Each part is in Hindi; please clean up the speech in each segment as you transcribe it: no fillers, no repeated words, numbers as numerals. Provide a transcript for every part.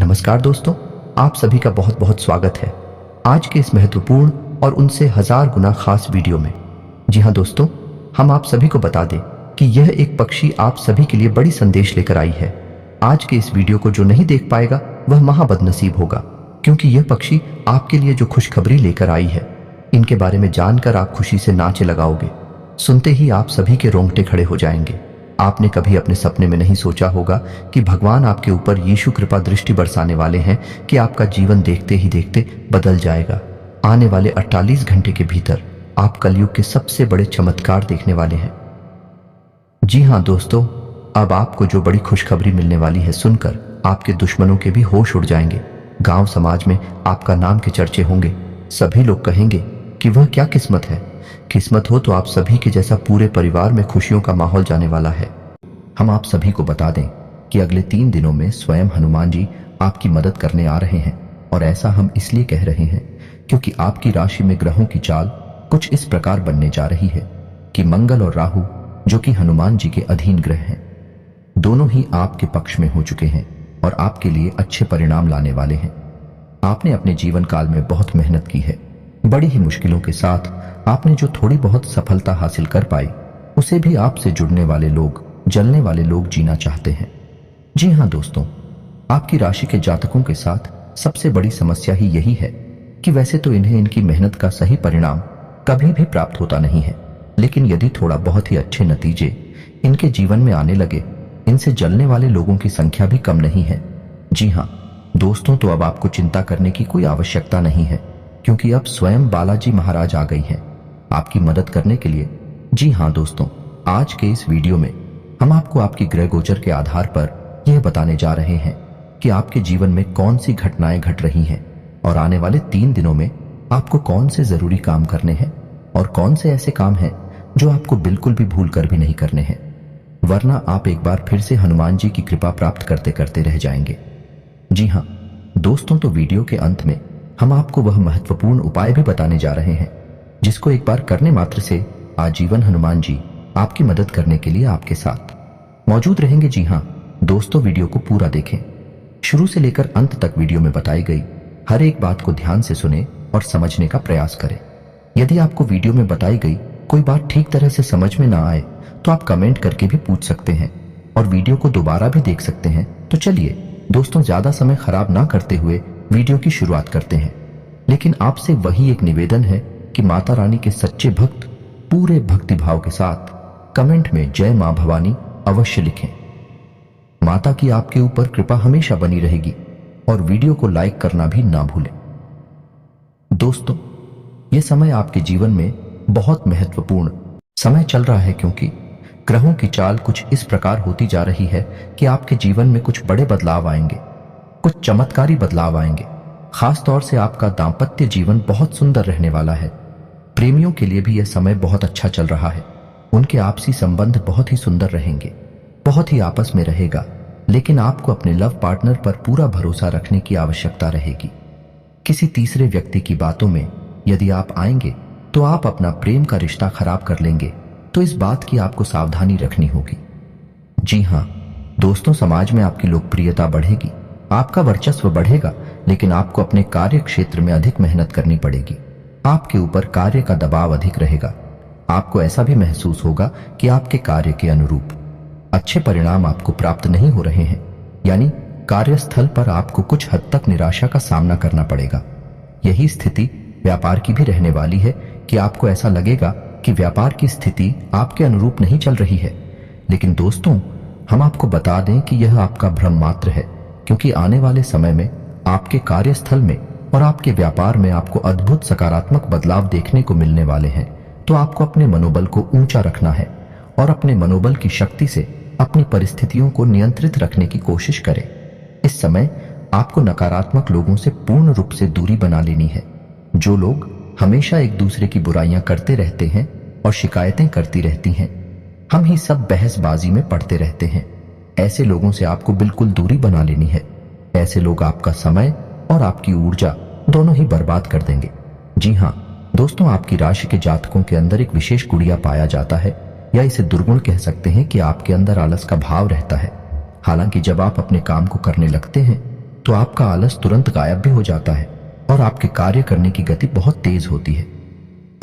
नमस्कार दोस्तों, आप सभी का बहुत बहुत स्वागत है आज के इस महत्वपूर्ण और उनसे हजार गुना खास वीडियो में। जी हाँ दोस्तों, हम आप सभी को बता दें कि यह एक पक्षी आप सभी के लिए बड़ी संदेश लेकर आई है। आज के इस वीडियो को जो नहीं देख पाएगा वह महा बदनसीब होगा, क्योंकि यह पक्षी आपके लिए जो खुशखबरी लेकर आई है, इनके बारे में जानकर आप खुशी से नाचे लगाओगे। सुनते ही आप सभी के रोंगटे खड़े हो जाएंगे। आपने कभी अपने सपने में नहीं सोचा होगा कि भगवान आपके ऊपर यीशु कृपा दृष्टि बरसाने वाले हैं कि आपका जीवन देखते ही देखते बदल जाएगा। आने वाले 48 घंटे के भीतर आप कलयुग के सबसे बड़े चमत्कार देखने वाले हैं। जी हाँ दोस्तों, अब आपको जो बड़ी खुशखबरी मिलने वाली है सुनकर आपके दुश्मनों के भी होश उड़ जाएंगे। गांव समाज में आपका नाम के चर्चे होंगे। सभी लोग कहेंगे कि वह क्या किस्मत है। किस्मत हो तो आप सभी के जैसा पूरे परिवार में खुशियों का माहौल जाने वाला है। हम आप सभी को बता दें कि अगले 3 दिनों में स्वयं हनुमान जी आपकी मदद करने आ रहे हैं, और ऐसा हम इसलिए कह रहे हैं क्योंकि आपकी राशि में ग्रहों की चाल कुछ इस प्रकार बनने जा रही है कि मंगल और राहु, जो कि हनुमान जी के अधीन ग्रह हैं, दोनों ही आपके पक्ष में हो चुके हैं और आपके लिए अच्छे परिणाम लाने वाले हैं। आपने अपने जीवन काल में बहुत मेहनत की है। बड़ी ही मुश्किलों के साथ आपने जो थोड़ी बहुत सफलता हासिल कर पाई, उसे भी आपसे जुड़ने वाले लोग, जलने वाले लोग जीना चाहते हैं। जी हाँ दोस्तों, आपकी राशि के जातकों के साथ सबसे बड़ी समस्या ही यही है कि वैसे तो इन्हें इनकी मेहनत का सही परिणाम कभी भी प्राप्त होता नहीं है, लेकिन यदि थोड़ा बहुत ही अच्छे नतीजे इनके जीवन में आने लगे, इनसे जलने वाले लोगों की संख्या भी कम नहीं है। जी हाँ दोस्तों, तो अब आपको चिंता करने की कोई आवश्यकता नहीं है, क्योंकि अब स्वयं बालाजी महाराज आ गई हैं आपकी मदद करने के लिए। जी हाँ दोस्तों, आज के इस वीडियो में हम आपको आपकी ग्रह गोचर के आधार पर यह बताने जा रहे हैं कि आपके जीवन में कौन सी घटनाएं घट रही हैं और आने वाले 3 दिनों में आपको कौन से जरूरी काम करने हैं और कौन से ऐसे काम हैं जो आपको बिल्कुल भी भूल कर भी नहीं करने हैं, वरना आप एक बार फिर से हनुमान जी की कृपा प्राप्त करते करते रह जाएंगे। जी हाँ दोस्तों, तो वीडियो के अंत में हम आपको वह महत्वपूर्ण उपाय भी बताने जा रहे हैं जिसको एक बार करने मात्र से आजीवन हनुमान जी आपकी मदद करने के लिए आपके साथ मौजूद रहेंगे। जी हाँ दोस्तों, वीडियो को पूरा देखें, शुरू से लेकर अंत तक वीडियो में बताई गई हर एक बात को ध्यान से सुने और समझने का प्रयास करें। यदि आपको वीडियो में बताई गई कोई बात ठीक तरह से समझ में ना आए तो आप कमेंट करके भी पूछ सकते हैं और वीडियो को दोबारा भी देख सकते हैं। तो चलिए दोस्तों, ज्यादा समय खराब ना करते हुए वीडियो की शुरुआत करते हैं। लेकिन आपसे वही एक निवेदन है कि माता रानी के सच्चे भक्त पूरे भक्तिभाव के साथ कमेंट में जय मां भवानी अवश्य लिखें। माता की आपके ऊपर कृपा हमेशा बनी रहेगी और वीडियो को लाइक करना भी ना भूलें। दोस्तों, यह समय आपके जीवन में बहुत महत्वपूर्ण समय चल रहा है, क्योंकि ग्रहों की चाल कुछ इस प्रकार होती जा रही है कि आपके जीवन में कुछ बड़े बदलाव आएंगे, कुछ चमत्कारी बदलाव आएंगे। खास तौर से आपका दांपत्य जीवन बहुत सुंदर रहने वाला है। प्रेमियों के लिए भी यह समय बहुत अच्छा चल रहा है। उनके आपसी संबंध बहुत ही सुंदर रहेंगे, बहुत ही आपस में रहेगा, लेकिन आपको अपने लव पार्टनर पर पूरा भरोसा रखने की आवश्यकता रहेगी। किसी तीसरे व्यक्ति की बातों में यदि आप आएंगे तो आप अपना प्रेम का रिश्ता खराब कर लेंगे, तो इस बात की आपको सावधानी रखनी होगी। जी हाँ दोस्तों, समाज में आपकी लोकप्रियता बढ़ेगी, आपका वर्चस्व बढ़ेगा, लेकिन आपको अपने कार्य क्षेत्र में अधिक मेहनत करनी पड़ेगी। आपके ऊपर कार्य का दबाव अधिक रहेगा। आपको ऐसा भी महसूस होगा कि आपके कार्य के अनुरूप अच्छे परिणाम आपको प्राप्त नहीं हो रहे हैं, यानी कार्यस्थल पर आपको कुछ हद तक निराशा का सामना करना पड़ेगा। यही स्थिति व्यापार की भी रहने वाली है कि आपको ऐसा लगेगा कि व्यापार की स्थिति आपके अनुरूप नहीं चल रही है। लेकिन दोस्तों, हम आपको बता दें कि यह आपका भ्रम मात्र है, क्योंकि आने वाले समय में आपके कार्यस्थल में और आपके व्यापार में आपको अद्भुत सकारात्मक बदलाव देखने को मिलने वाले हैं। तो आपको अपने मनोबल को ऊंचा रखना है और अपने मनोबल की शक्ति से अपनी परिस्थितियों को नियंत्रित रखने की कोशिश करें। इस समय आपको नकारात्मक लोगों से पूर्ण रूप से दूरी बना लेनी है। जो लोग हमेशा एक दूसरे की बुराइयां करते रहते हैं और शिकायतें करती रहती हैं, हम ही सब बहसबाजी में पड़ते रहते हैं, ऐसे लोगों से आपको बिल्कुल दूरी बना लेनी है। ऐसे लोग आपका समय और आपकी ऊर्जा दोनों ही बर्बाद कर देंगे। जी हाँ दोस्तों, आपकी राशि के जातकों के अंदर एक विशेष गुड़िया पाया जाता है, या इसे दुर्गुण कह सकते हैं कि आपके अंदर आलस का भाव रहता है। हालांकि जब आप अपने काम को करने लगते हैं तो आपका आलस तुरंत गायब भी हो जाता है और आपके कार्य करने की गति बहुत तेज होती है।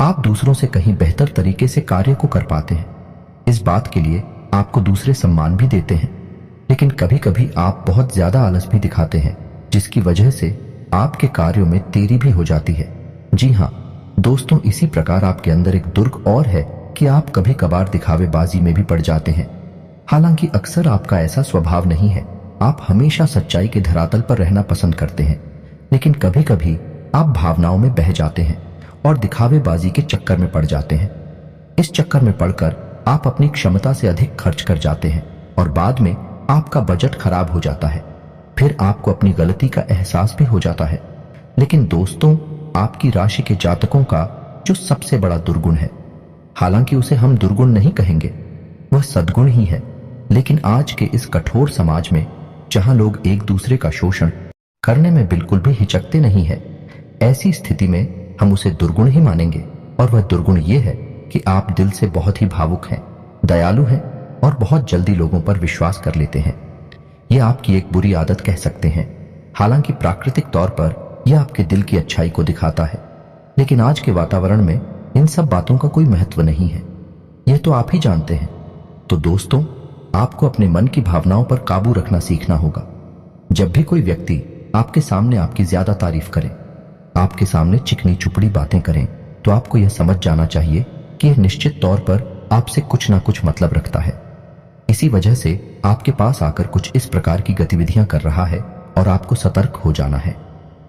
आप दूसरों से कहीं बेहतर तरीके से कार्य को कर पाते हैं। इस बात के लिए आपको दूसरे सम्मान भी देते हैं। लेकिन कभी कभी आप बहुत ज्यादा आलस भी दिखाते हैं, जिसकी वजह से आपके कार्यों में देरी भी हो जाती है। जी हाँ दोस्तों, इसी प्रकार आपके अंदर एक दुर्ग और है कि आप कभी कभार दिखावेबाजी में भी पड़ जाते हैं। हालांकि अक्सर आपका ऐसा स्वभाव नहीं है। आप हमेशा सच्चाई के धरातल पर रहना पसंद करते हैं, लेकिन कभी कभी आप भावनाओं में बह जाते हैं और दिखावेबाजी के चक्कर में पड़ जाते हैं। इस चक्कर में पड़कर आप अपनी क्षमता से अधिक खर्च कर जाते हैं और बाद में आपका बजट खराब हो जाता है। फिर आपको अपनी गलती का एहसास भी हो जाता है। लेकिन दोस्तों, आपकी राशि के जातकों का जो सबसे बड़ा दुर्गुण है, हालांकि उसे हम दुर्गुण नहीं कहेंगे, वह सद्गुण ही है। लेकिन आज के इस कठोर समाज में, जहां लोग एक दूसरे का शोषण करने में बिल्कुल भी हिचकते नहीं है, ऐसी स्थिति में हम उसे दुर्गुण ही मानेंगे। और वह दुर्गुण ये है कि आप दिल से बहुत ही भावुक हैं, दयालु हैं और बहुत जल्दी लोगों पर विश्वास कर लेते हैं। यह आपकी एक बुरी आदत कह सकते हैं। हालांकि प्राकृतिक तौर पर यह आपके दिल की अच्छाई को दिखाता है, लेकिन आज के वातावरण में इन सब बातों का कोई महत्व नहीं है। यह तो आप ही जानते हैं। तो दोस्तों, आपको अपने मन की भावनाओं पर काबू रखना सीखना होगा। जब भी कोई व्यक्ति आपके सामने आपकी ज्यादा तारीफ करे, आपके सामने चिकनी चुपड़ी बातें करें, तो आपको यह समझ जाना चाहिए कि यह निश्चित तौर पर आपसे कुछ ना कुछ मतलब रखता है। इसी वजह से आपके पास आकर कुछ इस प्रकार की गतिविधियां कर रहा है और आपको सतर्क हो जाना है।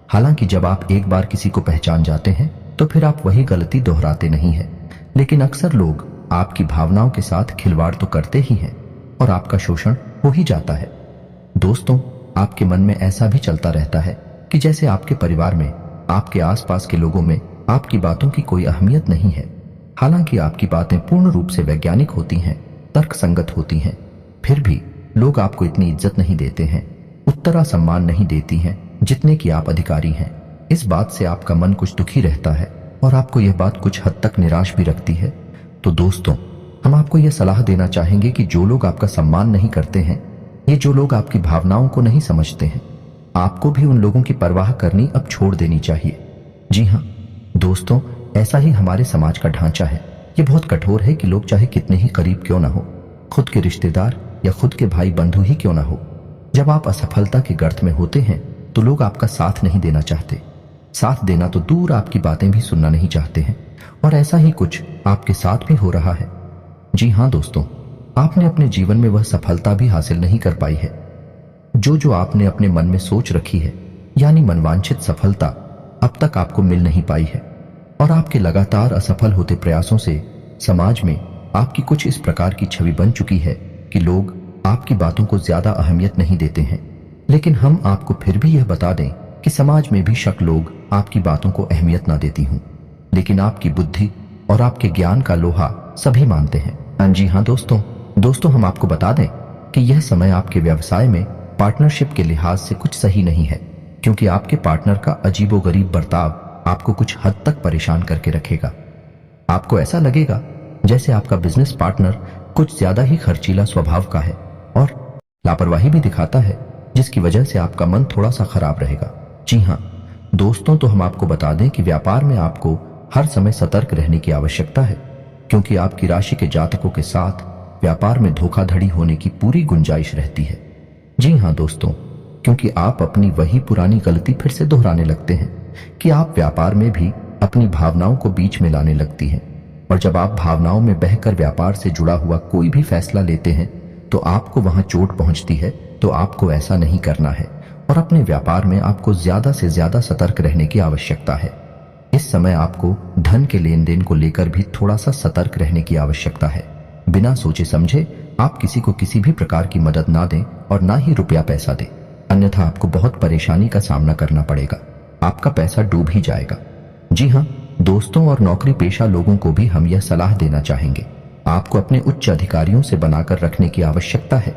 हालांकि जब आप एक बार किसी को पहचान जाते हैं तो फिर आप वही गलती दोहराते नहीं हैं। लेकिन अक्सर लोग आपकी भावनाओं के साथ खिलवाड़ तो करते ही हैं और आपका शोषण हो ही जाता है। दोस्तों, आपके मन में ऐसा भी चलता रहता है कि जैसे आपके परिवार में, आपके आसपास के लोगों में आपकी बातों की कोई अहमियत नहीं है। हालांकि आपकी बातें पूर्ण रूप से वैज्ञानिक होती हैं, तर्कसंगत होती हैं, फिर भी लोग आपको इतनी इज्जत नहीं देते हैं, उतना सम्मान नहीं देती हैं जितने कि आप अधिकारी हैं। इस बात से आपका मन कुछ दुखी रहता है और आपको यह बात कुछ हद तक निराश भी रखती है। तो दोस्तों, हम आपको यह सलाह देना चाहेंगे कि जो लोग आपका सम्मान नहीं करते हैं, ये जो लोग आपकी भावनाओं को नहीं समझते हैं, आपको भी उन लोगों की परवाह करनी अब छोड़ देनी चाहिए। जी हाँ दोस्तों, ऐसा ही हमारे समाज का ढांचा है। ये बहुत कठोर है कि लोग चाहे कितने ही करीब क्यों ना हो, खुद के रिश्तेदार या खुद के भाई बंधु ही क्यों ना हो, जब आप असफलता के गर्त में होते हैं तो लोग आपका साथ नहीं देना चाहते। साथ देना तो दूर, आपकी बातें भी सुनना नहीं चाहते हैं। और ऐसा ही कुछ आपके साथ भी हो रहा है। जी हाँ दोस्तों, आपने अपने जीवन में वह सफलता भी हासिल नहीं कर पाई है जो आपने अपने मन में सोच रखी है, यानी मनवांछित सफलता अब तक आपको मिल नहीं पाई है। और आपके लगातार असफल होते प्रयासों से समाज में आपकी कुछ इस प्रकार की छवि बन चुकी है कि लोग आपकी बातों को ज्यादा अहमियत नहीं देते हैं। लेकिन हम आपको फिर भी यह बता दें कि समाज में भी शक लोग आपकी बातों को अहमियत ना देती हूं, लेकिन आपकी बुद्धि और आपके ज्ञान का लोहा सभी मानते हैं। जी हाँ दोस्तों, हम आपको बता दें कि यह समय आपके व्यवसाय में पार्टनरशिप के लिहाज से कुछ सही नहीं है, क्योंकि आपके पार्टनर का अजीबोगरीब बर्ताव आपको कुछ हद तक परेशान करके रखेगा। आपको ऐसा लगेगा जैसे आपका बिजनेस पार्टनर कुछ ज्यादा ही खर्चीला स्वभाव का है और लापरवाही भी दिखाता है, जिसकी वजह से आपका मन थोड़ा सा खराब रहेगा। जी हाँ दोस्तों, तो हम आपको बता दें कि व्यापार में आपको हर समय सतर्क रहने की आवश्यकता है, क्योंकि आपकी राशि के जातकों के साथ व्यापार में धोखाधड़ी होने की पूरी गुंजाइश रहती है। जी हाँ दोस्तों, क्योंकि आप अपनी वही पुरानी गलती फिर से दोहराने लगते हैं कि आप व्यापार में भी अपनी भावनाओं को बीच में लाने लगती हैं। और जब आप भावनाओं में बहकर व्यापार से जुड़ा हुआ कोई भी फैसला लेते हैं तो आपको वहां चोट पहुंचती है। तो आपको ऐसा नहीं करना है और अपने व्यापार में आपको ज्यादा से ज्यादा सतर्क रहने की आवश्यकता है। इस समय आपको धन के लेन देन को लेकर भी थोड़ा सा सतर्क रहने की आवश्यकता है। बिना सोचे समझे आप किसी को किसी भी प्रकार की मदद ना दें और ना ही रुपया पैसा दें, अन्यथा आपको बहुत परेशानी का सामना करना पड़ेगा। आपका पैसा डूब ही जाएगा। जी हाँ दोस्तों, और नौकरी पेशा लोगों को भी हम यह सलाह देना चाहेंगे, आपको अपने उच्च अधिकारियों से बनाकर रखने की आवश्यकता है।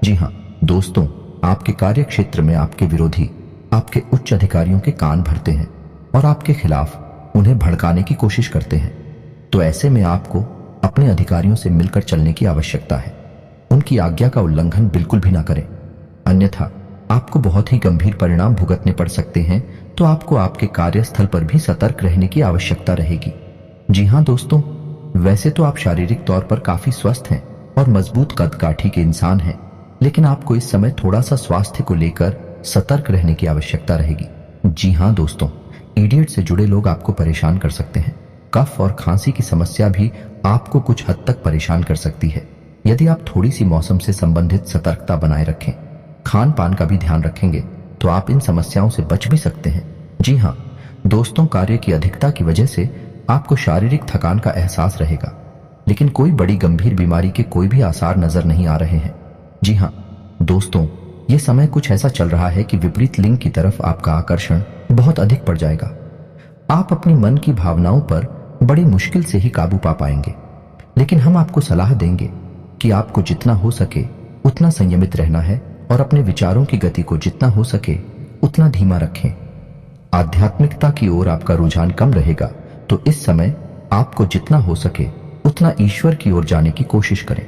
जी हाँ दोस्तों, आपके कार्य क्षेत्र में आपके विरोधी आपके उच्च अधिकारियों के कान भरते हैं और आपके खिलाफ उन्हें भड़काने की कोशिश करते हैं। तो ऐसे में आपको अपने अधिकारियों से मिलकर चलने की आवश्यकता है। उनकी आज्ञा का उल्लंघन बिल्कुल भी ना करें, अन्यथा आपको बहुत ही गंभीर परिणाम भुगतने पड़ सकते हैं, तो आपको आपके कार्यस्थल पर भी सतर्क रहने की आवश्यकता रहेगी। जी हाँ दोस्तों, वैसे तो आप शारीरिक तौर पर काफी स्वस्थ हैं और मजबूत कदकाठी के इंसान हैं, लेकिन आपको इस समय थोड़ा सा स्वास्थ्य को लेकर सतर्क रहने की आवश्यकता रहेगी। जी हाँ दोस्तों, इडियट से जुड़े लोग आपको परेशान कर सकते हैं। कफ और खांसी की समस्या भी आपको कुछ हद तक परेशान कर सकती है। यदि आप थोड़ी सी मौसम से संबंधित सतर्कता बनाए रखें, खान पान का भी ध्यान रखेंगे, तो आप इन समस्याओं से बच भी सकते हैं। जी हाँ दोस्तों, कार्य की अधिकता की वजह से आपको शारीरिक थकान का एहसास रहेगा, लेकिन कोई बड़ी गंभीर बीमारी के कोई भी आसार नजर नहीं आ रहे हैं। जी हाँ दोस्तों, ये समय कुछ ऐसा चल रहा है कि विपरीत लिंग की तरफ आपका आकर्षण बहुत अधिक पड़ जाएगा। आप अपनी मन की भावनाओं पर बड़ी मुश्किल से ही काबू पा पाएंगे, लेकिन हम आपको सलाह देंगे कि आपको जितना हो सके उतना संयमित रहना है और अपने विचारों की गति को जितना हो सके उतना धीमा रखें। आध्यात्मिकता की ओर आपका रुझान कम रहेगा, तो इस समय आपको जितना हो सके उतना ईश्वर की ओर जाने की कोशिश करें,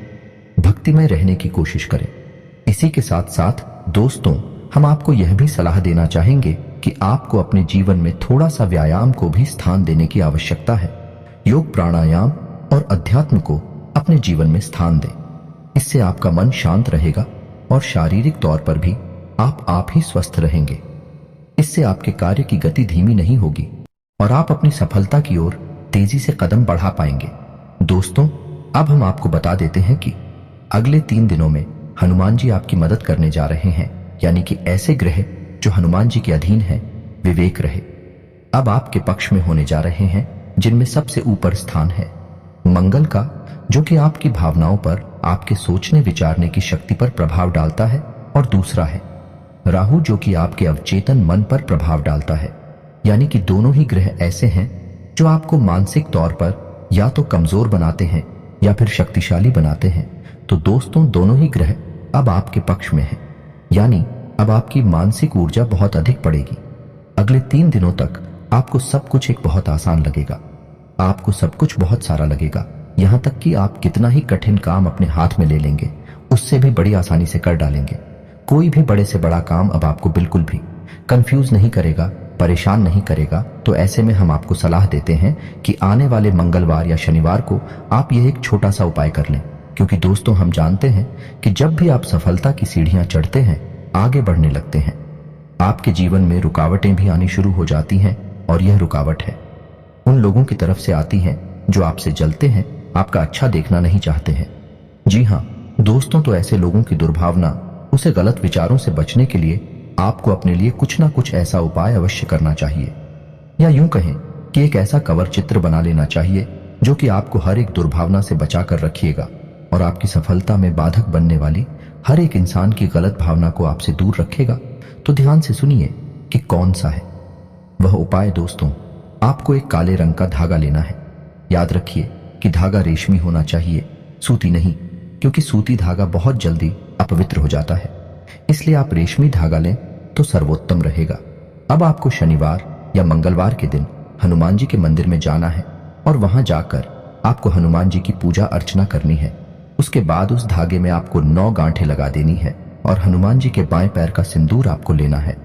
भक्तिमय रहने की कोशिश करें। इसी के साथ साथ दोस्तों, हम आपको यह भी सलाह देना चाहेंगे कि आपको अपने जीवन में थोड़ा सा व्यायाम को भी स्थान देने की आवश्यकता है। योग, प्राणायाम और अध्यात्म को अपने जीवन में स्थान दें। इससे आपका मन शांत रहेगा और शारीरिक तौर पर भी आप ही स्वस्थ रहेंगे। इससे आपके कार्य की गति धीमी नहीं होगी और आप अपनी सफलता की ओर तेजी से कदम बढ़ा पाएंगे। दोस्तों, अब हम आपको बता देते हैं कि अगले 3 दिनों में हनुमान जी आपकी मदद करने जा रहे हैं, यानी कि ऐसे ग्रह जो हनुमान जी के अधीन हैं, विवेक ग्रह अब आपके पक्ष में होने जा रहे हैं, जिनमें सबसे ऊपर स्थान है मंगल का, जो कि आपकी भावनाओं पर, आपके सोचने विचारने की शक्ति पर प्रभाव डालता है, और दूसरा है राहु, जो कि आपके अवचेतन मन पर प्रभाव डालता है। यानी कि दोनों ही ग्रह ऐसे हैं जो आपको मानसिक तौर पर या तो कमजोर बनाते हैं या फिर शक्तिशाली बनाते हैं। तो दोस्तों, दोनों ही ग्रह अब आपके पक्ष में हैं, यानी अब आपकी मानसिक ऊर्जा बहुत अधिक बढ़ेगी। अगले 3 दिनों तक आपको सब कुछ एक बहुत आसान लगेगा, आपको सब कुछ बहुत सारा लगेगा, यहां तक कि आप कितना ही कठिन काम अपने हाथ में ले लेंगे, उससे भी बड़ी आसानी से कर डालेंगे। कोई भी बड़े से बड़ा काम अब आपको बिल्कुल भी कंफ्यूज नहीं करेगा, परेशान नहीं करेगा। तो ऐसे में हम आपको सलाह देते हैं कि आने वाले मंगलवार या शनिवार को आप यह एक छोटा सा उपाय कर लें, क्योंकि दोस्तों, हम जानते हैं कि जब भी आप सफलता की सीढ़ियां चढ़ते हैं, आगे बढ़ने लगते हैं, आपके जीवन में रुकावटें भी आनी शुरू हो जाती हैं। और यह रुकावट है उन लोगों की तरफ से आती हैं जो आपसे जलते हैं, आपका अच्छा देखना नहीं चाहते हैं। जी हाँ दोस्तों, तो ऐसे लोगों की दुर्भावना, उसे गलत विचारों से बचने के लिए आपको अपने लिए कुछ ना कुछ ऐसा उपाय अवश्य करना चाहिए, या यूं कहें कि एक ऐसा कवर चित्र बना लेना चाहिए जो कि आपको हर एक दुर्भावना से बचा कर रखिएगा और आपकी सफलता में बाधक बनने वाली हर एक इंसान की गलत भावना को आपसे दूर रखेगा। तो ध्यान से सुनिए कि कौन सा है वह उपाय। दोस्तों, आपको एक काले रंग का धागा लेना है। याद रखिए कि धागा रेशमी होना चाहिए, सूती नहीं, क्योंकि सूती धागा बहुत जल्दी अपवित्र हो जाता है। इसलिए आप रेशमी धागा लें तो सर्वोत्तम रहेगा। अब आपको शनिवार या मंगलवार के दिन हनुमान जी के मंदिर में जाना है और वहां जाकर आपको हनुमान जी की पूजा अर्चना करनी है। उसके बाद उस धागे में आपको 9 गांठें लगा देनी है और हनुमान जी के बाएं पैर का सिंदूर आपको लेना है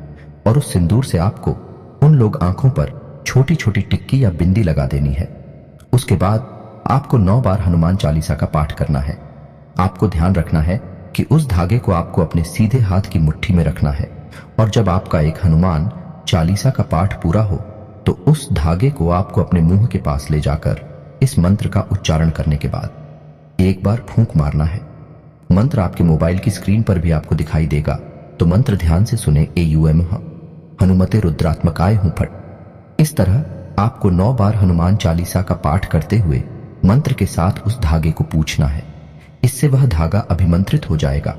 और उस सिंदूर से आपको उन लोग आंखों पर छोटी छोटी टिक्की या बिंदी लगा देनी है। उसके बाद आपको 9 बार हनुमान चालीसा का पाठ करना है। आपको ध्यान रखना है कि उस धागे को आपको अपने सीधे हाथ की मुट्ठी में रखना है और जब आपका एक हनुमान चालीसा का पाठ पूरा हो तो उस धागे को आपको अपने मुंह के पास ले जाकर इस मंत्र का उच्चारण करने के बाद एक बार फूंक मारना है। मंत्र आपके मोबाइल की स्क्रीन पर भी आपको दिखाई देगा, तो मंत्र ध्यान से सुने। एयूएम हनुमते रुद्रात्मकाय हूं फट। इस तरह आपको 9 बार हनुमान चालीसा का पाठ करते हुए मंत्र के साथ उस धागे को पूछना है। इससे वह धागा अभिमंत्रित हो जाएगा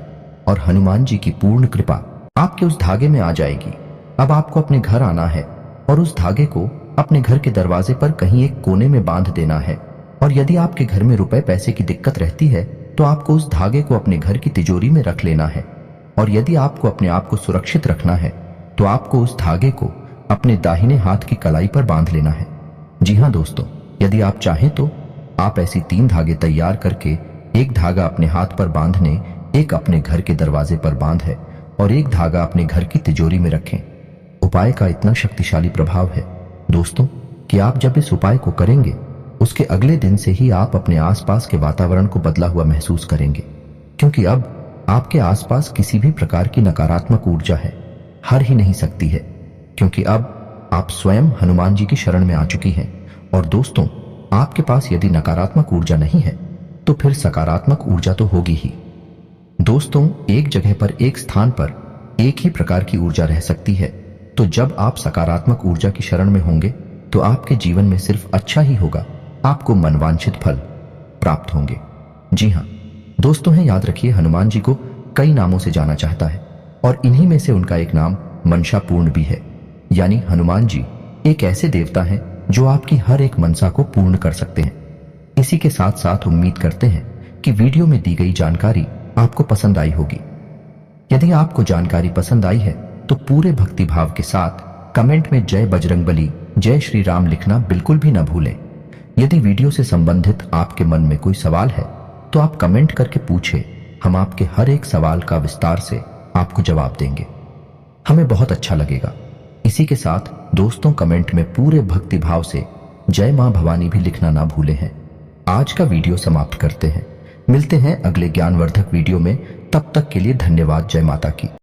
और हनुमान जी की पूर्ण कृपा आपके उस धागे में आ जाएगी। अब आपको अपने घर आना है और उस धागे को अपने घर के दरवाजे पर कहीं एक कोने में बांध देना है। और यदि आपके घर में रुपए पैसे की दिक्कत रहती है तो आपको उस धागे को अपने घर की तिजोरी में रख लेना है। और यदि आपको अपने आप को सुरक्षित रखना है तो आपको उस धागे को अपने दाहिने हाथ की कलाई पर बांध लेना है। जी हाँ दोस्तों, यदि आप चाहें तो आप ऐसी 3 धागे तैयार करके एक धागा अपने हाथ पर बांधने, एक अपने घर के दरवाजे पर बांधे और एक धागा अपने घर की तिजोरी में रखें। उपाय का इतना शक्तिशाली प्रभाव है दोस्तों कि आप जब इस उपाय को करेंगे उसके अगले दिन से ही आप अपने आसपास के वातावरण को बदला हुआ महसूस करेंगे, क्योंकि अब आपके आसपास किसी भी प्रकार की नकारात्मक ऊर्जा है हर ही नहीं सकती है, क्योंकि अब आप स्वयं हनुमान जी की शरण में आ चुकी हैं। और दोस्तों, आपके पास यदि नकारात्मक ऊर्जा नहीं है तो फिर सकारात्मक ऊर्जा तो होगी ही। दोस्तों, एक जगह पर, एक स्थान पर एक ही प्रकार की ऊर्जा रह सकती है, तो जब आप सकारात्मक ऊर्जा की शरण में होंगे तो आपके जीवन में सिर्फ अच्छा ही होगा, आपको मनवांछित फल प्राप्त होंगे। जी हाँ दोस्तों, है याद रखिए, हनुमान जी को कई नामों से जाना चाहता है और इन्हीं में से उनका एक नाम मनसा पूर्ण भी है। यानी हनुमान जी एक ऐसे देवता हैं जो आपकी हर एक मनसा को पूर्ण कर सकते हैं। इसी के साथ साथ उम्मीद करते हैं कि वीडियो में दी गई जानकारी आपको पसंद आई होगी। यदि आपको जानकारी पसंद आई है तो पूरे भक्तिभाव के साथ कमेंट में जय बजरंगबली, जय श्री राम लिखना बिल्कुल भी न भूलें। यदि वीडियो से संबंधित आपके मन में कोई सवाल है तो आप कमेंट करके पूछें, हम आपके हर एक सवाल का विस्तार से आपको जवाब देंगे, हमें बहुत अच्छा लगेगा। इसी के साथ दोस्तों, कमेंट में पूरे भक्तिभाव से जय मां भवानी भी लिखना ना भूले हैं। आज का वीडियो समाप्त करते हैं, मिलते हैं अगले ज्ञानवर्धक वीडियो में, तब तक के लिए धन्यवाद। जय माता की।